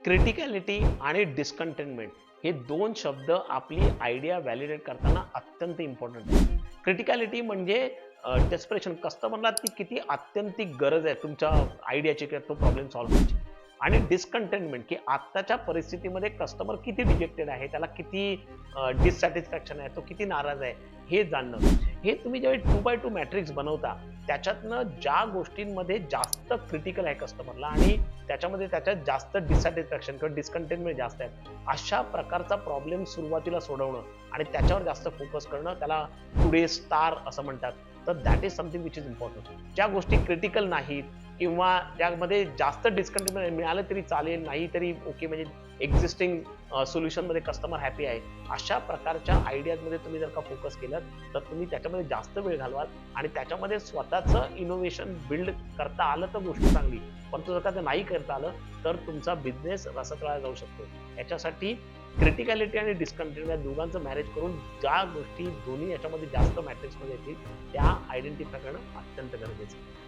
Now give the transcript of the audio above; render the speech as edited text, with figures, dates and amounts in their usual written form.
Criticality आणि डिस्कंटेनमेंट हे दोन शब्द आपली आयडिया व्हॅलिडेट करताना अत्यंत इम्पॉर्टंट आहे. क्रिटिकॅलिटी म्हणजे डेस्परेशन, कस्टमरला ती किती आत्यंतिक गरज आहे तुमच्या आयडियाची किंवा तो प्रॉब्लेम सॉल्व्ह करायची. आणि डिस्कंटेनमेंट की आत्ताच्या परिस्थितीमध्ये कस्टमर किती रिजेक्टेड आहे, त्याला किती डिससॅटिस्फॅक्शन आहे, तो किती नाराज आहे हे जाणणं. हे तुम्ही जेव्हा 2x2 मॅट्रिक्स बनवता त्याच्यातनं ज्या गोष्टींमध्ये जास्त क्रिटिकल आहे कस्टमरला आणि त्याच्यामध्ये त्याच्यात जास्त डिससॅटिस्फॅक्शन किंवा डिस्कंटेनमेंट जास्त आहे, अशा प्रकारचा प्रॉब्लेम सुरुवातीला सोडवणं आणि त्याच्यावर जास्त फोकस करणं, त्याला टुडे स्टार असं म्हणतात. तर that is something which is important. ज्या गोष्टी क्रिटिकल नाहीत किंवा त्यामध्ये जास्त डिस्कंटेनमेंट मिळालं तरी चालेल, नाही तरी ओके, म्हणजे एक्झिस्टिंग सोल्युशनमध्ये कस्टमर हॅपी आहे, अशा प्रकारच्या आयडियाजमध्ये तुम्ही जर का फोकस केलं तर तुम्ही त्याच्यामध्ये जास्त वेळ घालवाल आणि त्याच्यामध्ये स्वतःचं इनोव्हेशन बिल्ड करता आलं तर गोष्ट चांगली, परंतु जर का ते नाही करता आलं तर तुमचा बिझनेस रसातळाला जाऊ शकतो. याच्यासाठी क्रिटिकॅलिटी आणि डिस्कंटेनमेंट या दोघांचं मॅरेज करून ज्या गोष्टी दोन्ही याच्यामध्ये जास्त मॅट्रिक्समध्ये येतील त्या आयडेंटिफाय करणं अत्यंत गरजेचं आहे.